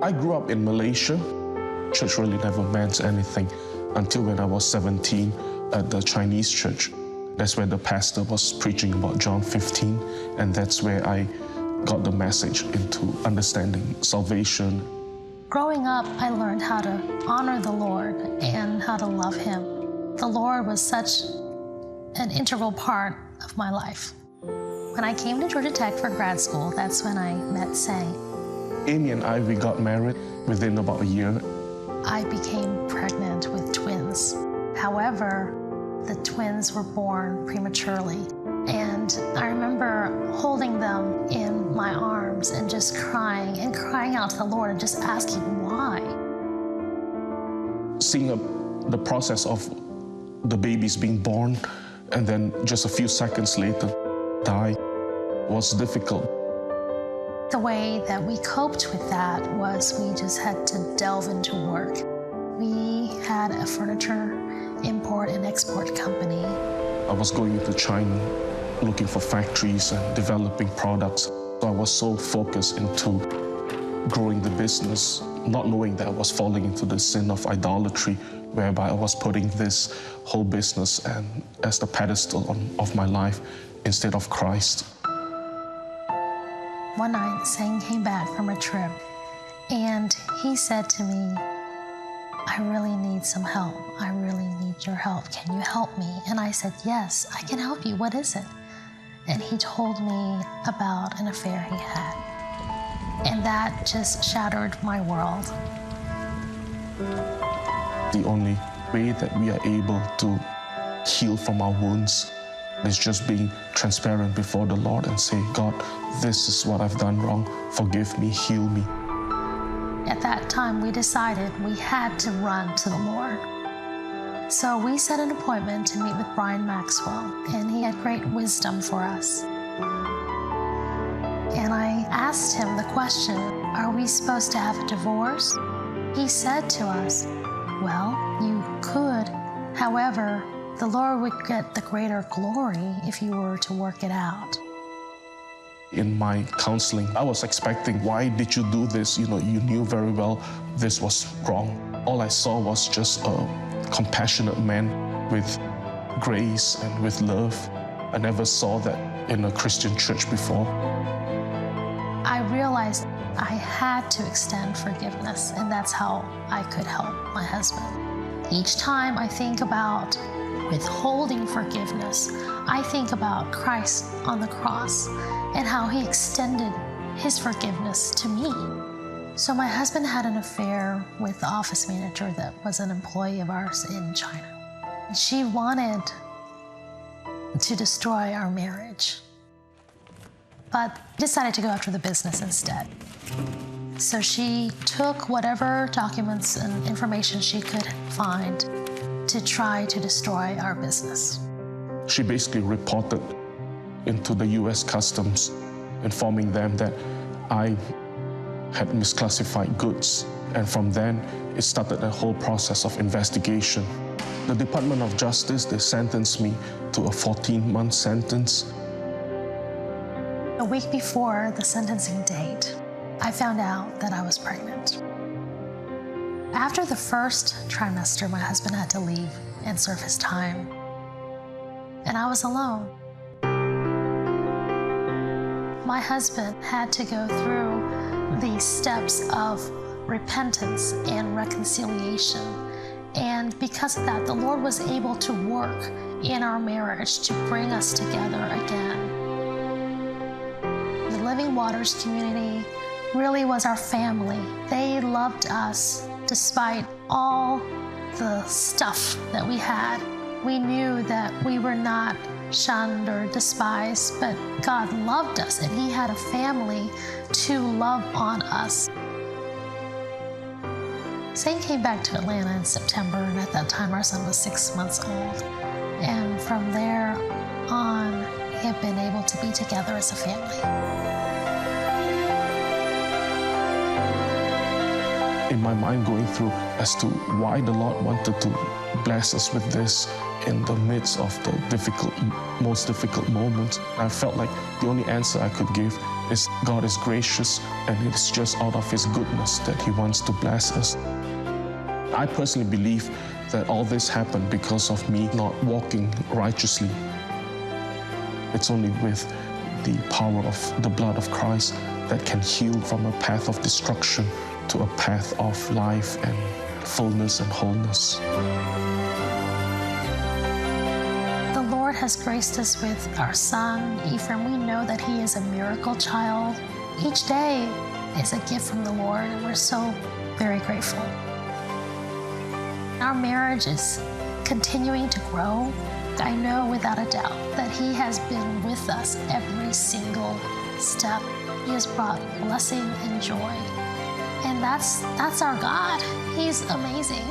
I grew up in Malaysia. Church really never meant anything until when I was 17 at the Chinese church. That's where the pastor was preaching about John 15, and that's where I got the message into understanding salvation. Growing up, I learned how to honor the Lord and how to love Him. The Lord was such an integral part of my life. When I came to Georgia Tech for grad school, that's when I met Say. Amy and I, we got married within about a year. I became pregnant with twins. However, the twins were born prematurely. And I remember holding them in my arms and just crying out to the Lord and just asking why. Seeing the process of the babies being born and then just a few seconds later die was difficult. The way that we coped with that was we just had to delve into work. We had a furniture import and export company. I was going into China looking for factories and developing products. So I was so focused into growing the business, not knowing that I was falling into the sin of idolatry, whereby I was putting this whole business and as the pedestal of my life instead of Christ. One night, Sang came back from a trip, and he said to me, I really need some help. I really need your help. Can you help me? And I said, yes, I can help you. What is it? And he told me about an affair he had. And that just shattered my world. The only way that we are able to heal from our wounds is just being transparent before the Lord and say, God, this is what I've done wrong. Forgive me, heal me. At that time, we decided we had to run to the Lord. So we set an appointment to meet with Brian Maxwell, and he had great wisdom for us. And I asked him the question, are we supposed to have a divorce? He said to us, well, you could. However, the Lord would get the greater glory if you were to work it out. In my counseling, I was expecting, why did you do this? You knew very well this was wrong. All I saw was just a compassionate man with grace and with love. I never saw that in a Christian church before. I realized I had to extend forgiveness, and that's how I could help my husband. Each time I think about withholding forgiveness, I think about Christ on the cross and how he extended his forgiveness to me. So my husband had an affair with the office manager that was an employee of ours in China. She wanted to destroy our marriage, but decided to go after the business instead. So she took whatever documents and information she could find to try to destroy our business. She basically reported into the U.S. Customs, informing them that I had misclassified goods. And from then, it started a whole process of investigation. The Department of Justice, they sentenced me to a 14-month sentence. A week before the sentencing date, I found out that I was pregnant. After the first trimester, my husband had to leave and serve his time, and I was alone. My husband had to go through these steps of repentance and reconciliation, and because of that, the Lord was able to work in our marriage to bring us together again. The Living Waters community really was our family. They loved us despite all the stuff that we had. We knew that we were not shunned or despised, but God loved us and he had a family to love on us. Zane came back to Atlanta in September, and at that time our son was 6 months old. And from there on, we have been able to be together as a family. In my mind going through as to why the Lord wanted to bless us with this in the midst of the most difficult moment. I felt like the only answer I could give is God is gracious, and it's just out of His goodness that He wants to bless us. I personally believe that all this happened because of me not walking righteously. It's only with the power of the blood of Christ that can heal from a path of destruction to a path of life and fullness and wholeness. The Lord has graced us with our son, Ephraim. We know that he is a miracle child. Each day is a gift from the Lord, and we're so very grateful. Our marriage is continuing to grow. I know without a doubt that He has been with us every single step. He has brought blessing and joy. And that's our God. He's amazing.